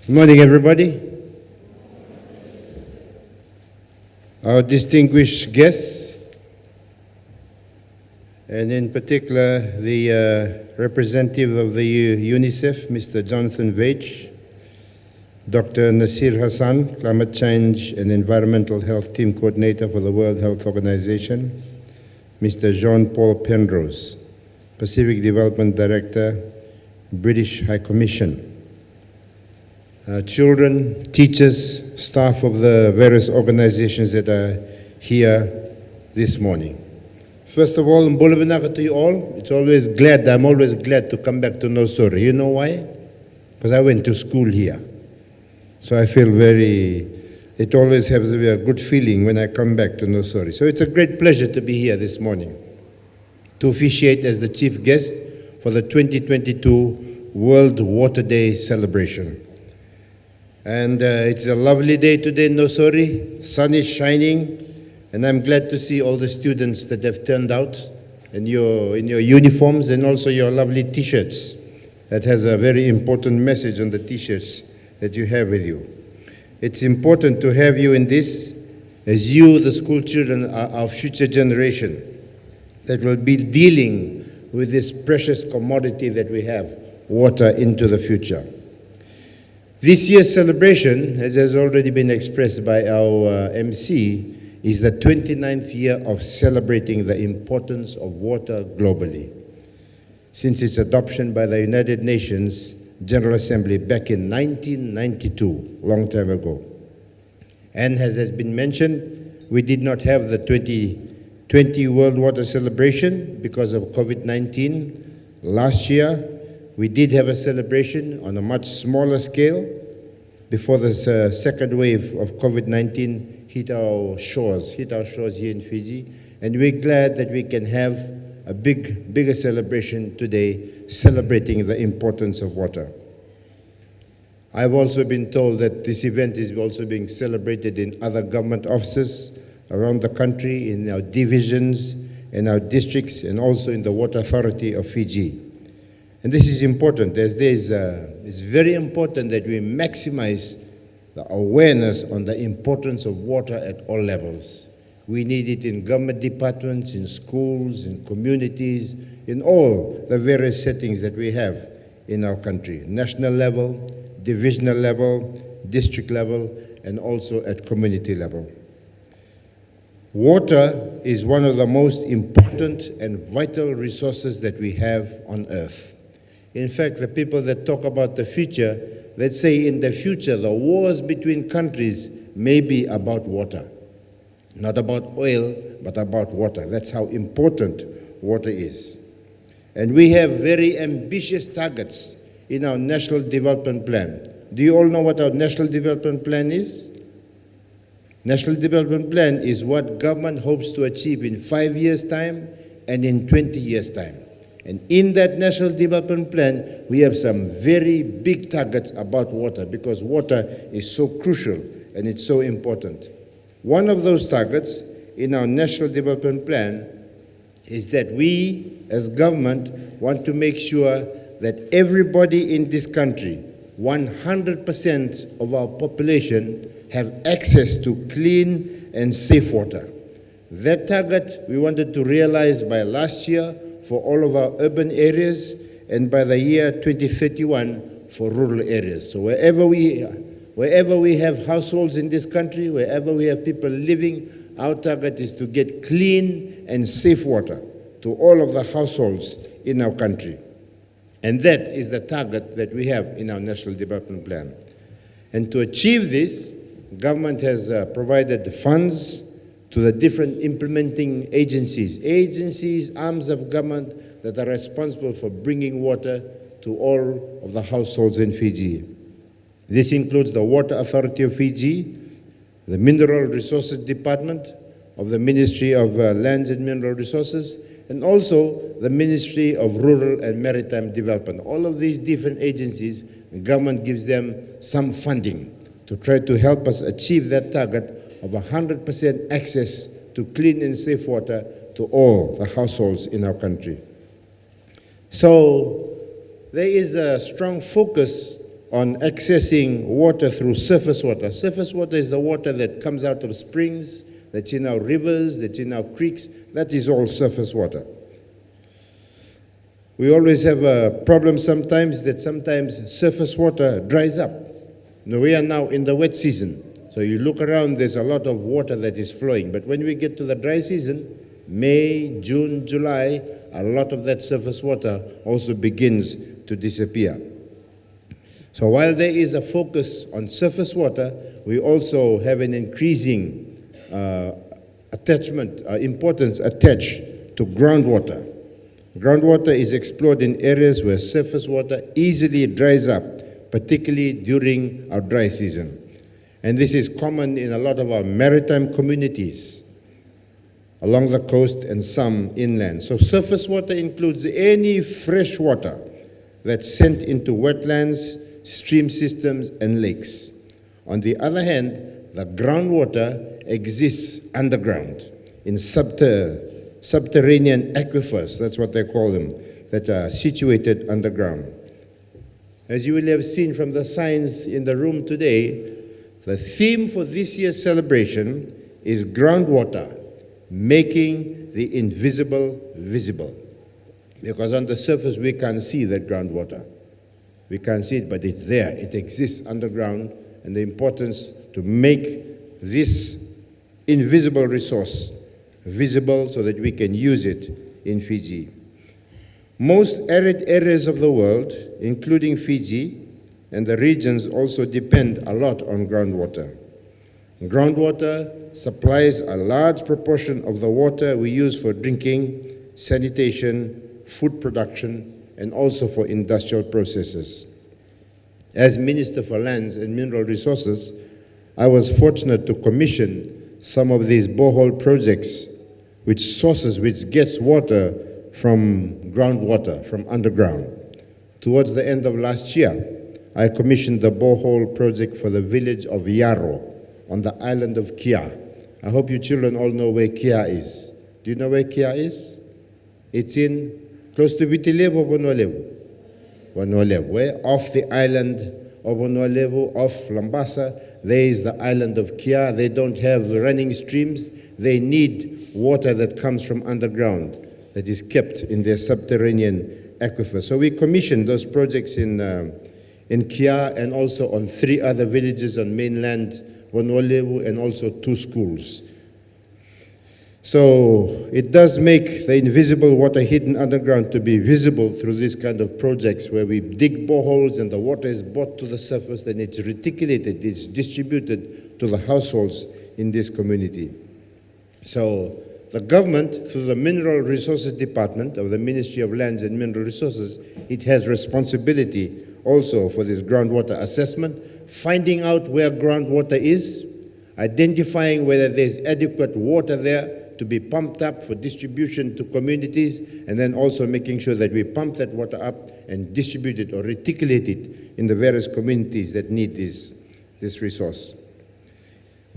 Good morning, everybody. Our distinguished guests, and in particular the representative of the UNICEF, Mr. Jonathan Veitch, Dr. Nasir Hassan, Climate Change and Environmental Health Team Coordinator for the World Health Organization, Mr. Jean-Paul Penrose, Pacific Development Director, British High Commission, children, teachers, staff of the various organizations that are here this morning. First of all, Mbulabinaga to you all. I'm always glad to come back to Nausori. You know why? Because I went to school here. So I feel it always has a good feeling when I come back to Nausori. So it's a great pleasure to be here this morning to officiate as the chief guest for the 2022 World Water Day celebration. And it's a lovely day today in Nausori. The sun is shining, and I'm glad to see all the students that have turned out in your uniforms and also your lovely t-shirts. That has a very important message on the t-shirts that you have with you. It's important to have you in this, as you, the school children, are our future generation that will be dealing with this precious commodity that we have, water, into the future. This year's celebration, as has already been expressed by our MC, is the 29th year of celebrating the importance of water globally, since its adoption by the United Nations General Assembly back in 1992, a long time ago. And as has been mentioned, we did not have the 2020 World Water Celebration because of COVID-19. Last year, we did have a celebration on a much smaller scale before the second wave of COVID-19 hit our shores here in Fiji. And we're glad that we can have a bigger celebration today, celebrating the importance of water. I've also been told that this event is also being celebrated in other government offices around the country, in our divisions, in our districts, and also in the Water Authority of Fiji. And this is important, as it's very important that we maximize the awareness on the importance of water at all levels. We need it in government departments, in schools, in communities, in all the various settings that we have in our country, national level, divisional level, district level, and also at community level. Water is one of the most important and vital resources that we have on earth. In fact, the people that talk about the future, let's say in the future, the wars between countries may be about water. Not about oil, but about water. That's how important water is. And we have very ambitious targets in our National Development Plan. Do you all know what our National Development Plan is? National Development Plan is what government hopes to achieve in 5 years' time and in 20 years' time. And in that National Development Plan, we have some very big targets about water because water is so crucial and it's so important. One of those targets in our National Development Plan is that we, as government, want to make sure that everybody in this country, 100% of our population, have access to clean and safe water. That target we wanted to realize by last year for all of our urban areas and by the year 2031 for rural areas. So wherever we have households in this country, wherever we have people living, our target is to get clean and safe water to all of the households in our country. And that is the target that we have in our National Development Plan. And to achieve this, government has provided funds to the different implementing agencies, arms of government that are responsible for bringing water to all of the households in Fiji. This includes the Water Authority of Fiji, the Mineral Resources Department of the Ministry of Lands and Mineral Resources, and also the Ministry of Rural and Maritime Development. All of these different agencies, the government gives them some funding to try to help us achieve that target of 100% access to clean and safe water to all the households in our country. So there is a strong focus on accessing water through surface water. Surface water is the water that comes out of springs, that's in our rivers, that's in our creeks. That is all surface water. We always have a problem sometimes that sometimes surface water dries up. Now, we are now in the wet season. So you look around, there's a lot of water that is flowing. But when we get to the dry season, May, June, July, a lot of that surface water also begins to disappear. So while there is a focus on surface water, we also have an increasing importance attached to groundwater. Groundwater is explored in areas where surface water easily dries up, particularly during our dry season. And this is common in a lot of our maritime communities along the coast and some inland. So surface water includes any fresh water that's sent into wetlands, stream systems, and lakes. On the other hand, the groundwater exists underground in subterranean aquifers, that's what they call them, that are situated underground. As you will have seen from the signs in the room today, the theme for this year's celebration is groundwater, making the invisible visible. Because on the surface we can't see that groundwater. We can't see it, but it's there. It exists underground, and the importance to make this invisible resource visible so that we can use it in Fiji. Most arid areas of the world, including Fiji and the regions, also depend a lot on groundwater. Groundwater supplies a large proportion of the water we use for drinking, sanitation, food production, and also for industrial processes. As Minister for Lands and Mineral Resources, I was fortunate to commission some of these borehole projects which gets water from groundwater, from underground. Towards the end of last year, I commissioned the borehole project for the village of Yaro on the island of Kia. I hope you children all know where Kia is. Do you know where Kia is? It's in close to Vitilevu or Vunimono? Vunimono, where off the island of Vunimono, off Lambasa, there is the island of Kia. They don't have running streams. They need water that comes from underground, that is kept in their subterranean aquifer. So we commissioned those projects in Kia and also on 3 other villages on mainland Vunimono and also 2 schools. So it does make the invisible water hidden underground to be visible through these kind of projects where we dig boreholes and the water is brought to the surface, then it's reticulated, it's distributed to the households in this community. So the government, through the Mineral Resources Department of the Ministry of Lands and Mineral Resources, it has responsibility also for this groundwater assessment, finding out where groundwater is, identifying whether there's adequate water there to be pumped up for distribution to communities, and then also making sure that we pump that water up and distribute it or reticulate it in the various communities that need this resource.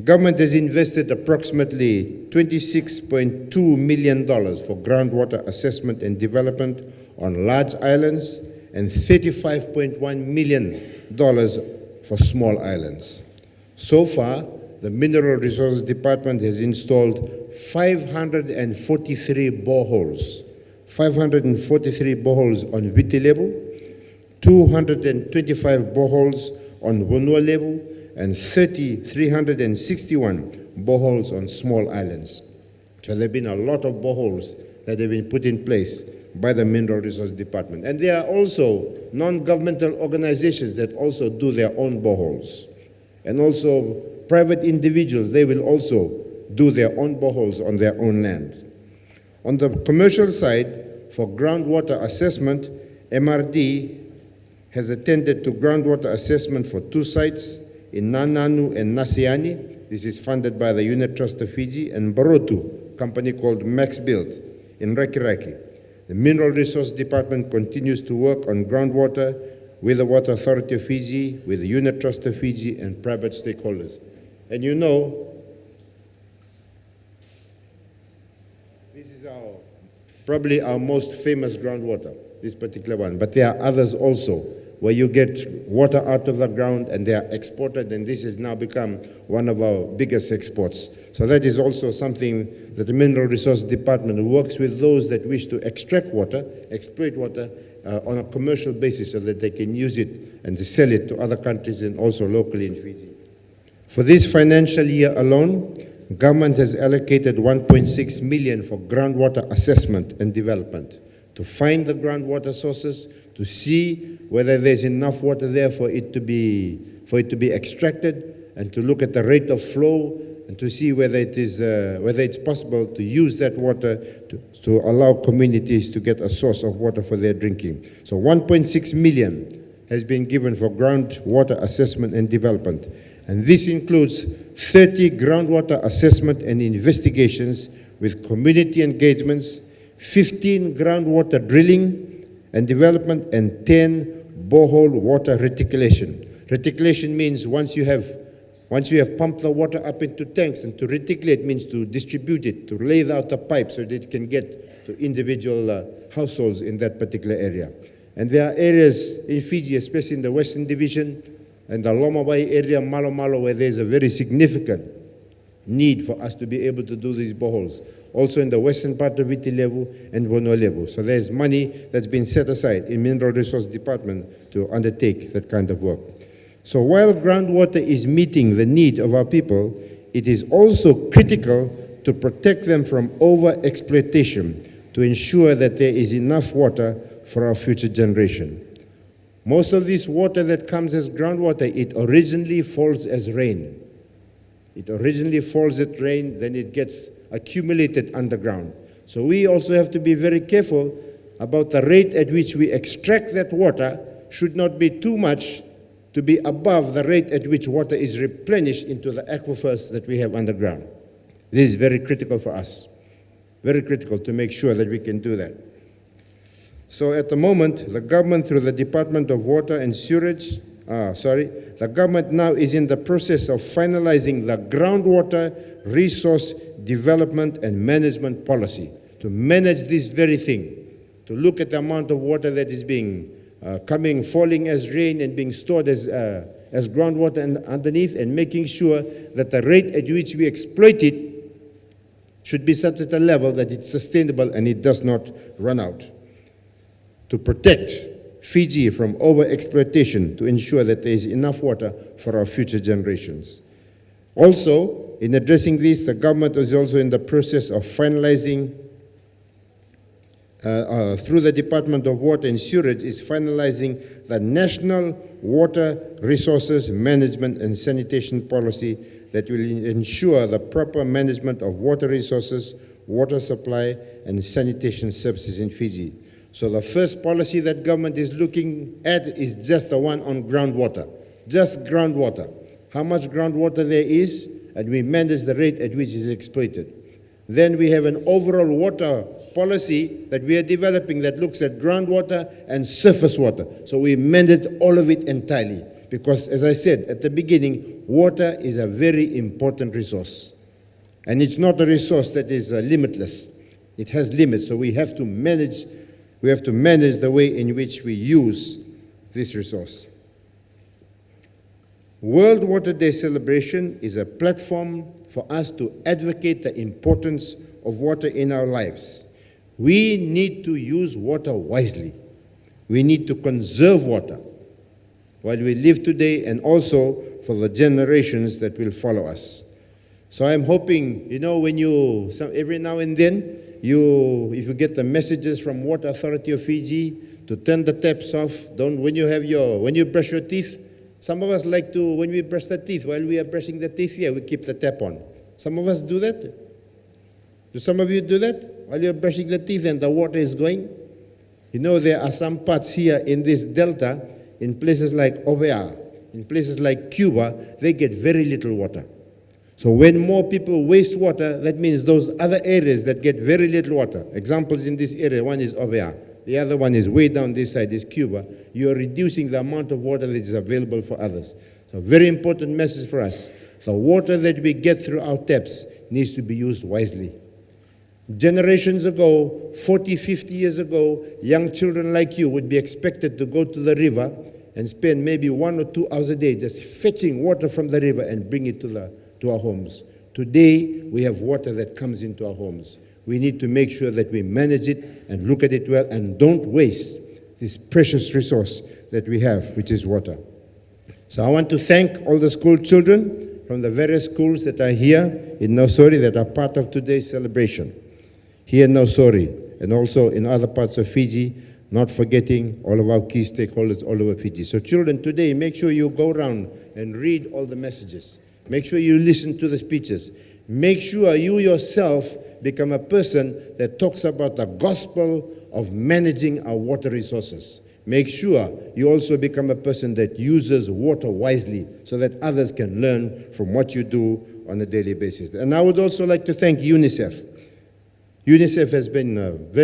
Government has invested approximately $26.2 million for groundwater assessment and development on large islands and $35.1 million for small islands. So far, the Mineral Resources Department has installed 543 boreholes. 543 boreholes on Viti level, 225 boreholes on Vunua level, and 361 boreholes on small islands. So there have been a lot of boreholes that have been put in place by the Mineral Resources Department. And there are also non-governmental organizations that also do their own boreholes. And also private individuals, they will also do their own boreholes on their own land. On the commercial side, for groundwater assessment, MRD has attended to groundwater assessment for 2 sites in Nananu and Nasiani. This is funded by the Unit Trust of Fiji, and Barotu, a company called Max Build in Rakiraki. The Mineral Resource Department continues to work on groundwater with the Water Authority of Fiji, with the Unit Trust of Fiji, and private stakeholders. And you know, this is probably our most famous groundwater, this particular one, but there are others also where you get water out of the ground and they are exported, and this has now become one of our biggest exports. So that is also something that the Mineral Resources Department works with those that wish to extract water, exploit water on a commercial basis so that they can use it and sell it to other countries and also locally in Fiji. For this financial year alone, government has allocated 1.6 million for groundwater assessment and development, to find the groundwater sources, to see whether there's enough water there for it to be extracted, and to look at the rate of flow, and to see whether it's possible to use that water to allow communities to get a source of water for their drinking. So 1.6 million has been given for groundwater assessment and development. And this includes 30 groundwater assessment and investigations with community engagements, 15 groundwater drilling and development, and 10 borehole water reticulation. Reticulation means once you have pumped the water up into tanks, and to reticulate means to distribute it, to lay out the pipe so that it can get to individual households in that particular area. And there are areas in Fiji, especially in the Western Division and the Loma Bay area, Malo Malo, where there's a very significant need for us to be able to do these boreholes. Also in the western part of Viti Levu and Bono Levu. So there's money that's been set aside in Mineral Resource Department to undertake that kind of work. So while groundwater is meeting the need of our people, it is also critical to protect them from over-exploitation, to ensure that there is enough water for our future generation. Most of this water that comes as groundwater, it originally falls as rain. It originally falls as rain, then it gets accumulated underground. So we also have to be very careful about the rate at which we extract that water. Should not be too much to be above the rate at which water is replenished into the aquifers that we have underground. This is very critical for us. Very critical to make sure that we can do that. So at the moment, the government through the Department of Water and Sewerage, the government now is in the process of finalizing the groundwater resource development and management policy to manage this very thing, to look at the amount of water that is being falling as rain and being stored as groundwater and underneath, and making sure that the rate at which we exploit it should be such at a level that it's sustainable and it does not run out. To protect Fiji from overexploitation, to ensure that there is enough water for our future generations. Also, in addressing this, the government is also in the process of finalizing, through the Department of Water and Sewerage, is finalizing the National Water Resources Management and Sanitation Policy that will ensure the proper management of water resources, water supply, and sanitation services in Fiji. So the first policy that government is looking at is just the one on groundwater, just groundwater. How much groundwater there is, and we manage the rate at which it is exploited. Then we have an overall water policy that we are developing that looks at groundwater and surface water. So we manage all of it entirely, because as I said at the beginning, water is a very important resource. And it's not a resource that is limitless. It has limits, so we have to manage the way in which we use this resource. World Water Day celebration is a platform for us to advocate the importance of water in our lives. We need to use water wisely. We need to conserve water while we live today, and also for the generations that will follow us. So I'm hoping, every now and then, if you get the messages from Water Authority of Fiji to turn the taps off, when you brush your teeth, some of us like to, when we brush the teeth, while we are brushing the teeth here, we keep the tap on. Some of us do that. Do some of you do that? While you're brushing the teeth and the water is going? There are some parts here in this delta, in places like Ovea, in places like Cuba, they get very little water. So when more people waste water, that means those other areas that get very little water. Examples in this area, one is Ovea. The other one is way down this side, is Cuba. You are reducing the amount of water that is available for others. So very important message for us. The water that we get through our taps needs to be used wisely. Generations ago, 40, 50 years ago, young children like you would be expected to go to the river and spend maybe 1 or 2 hours a day just fetching water from the river and bring it to our homes. Today, we have water that comes into our homes. We need to make sure that we manage it and look at it well and don't waste this precious resource that we have, which is water. So I want to thank all the school children from the various schools that are here in Nausori that are part of today's celebration. Here in Nausori and also in other parts of Fiji, not forgetting all of our key stakeholders all over Fiji. So children, today, make sure you go around and read all the messages. Make sure you listen to the speeches. Make sure you yourself become a person that talks about the gospel of managing our water resources. Make sure you also become a person that uses water wisely so that others can learn from what you do on a daily basis. And I would also like to thank UNICEF. UNICEF has been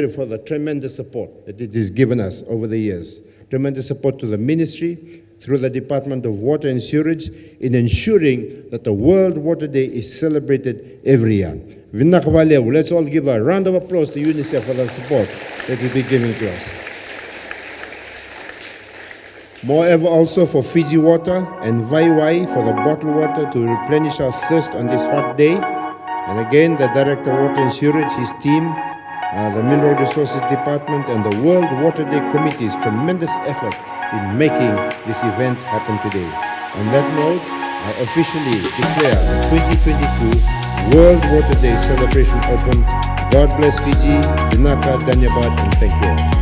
for the tremendous support that it has given us over the years. Tremendous support to the ministry, through the Department of Water and Sewerage, in ensuring that the World Water Day is celebrated every year. Let's all give a round of applause to UNICEF for the support that it is giving to us. Moreover, also for Fiji Water and Vaiwai for the bottled water to replenish our thirst on this hot day. And again, the Director of Water and Sewerage, his team, the Mineral Resources Department, and the World Water Day Committee's tremendous effort in making this event happen today. On that note, I officially declare the 2022 World Water Day celebration open. God bless Fiji, Dinaka, Danyabad, and thank you all.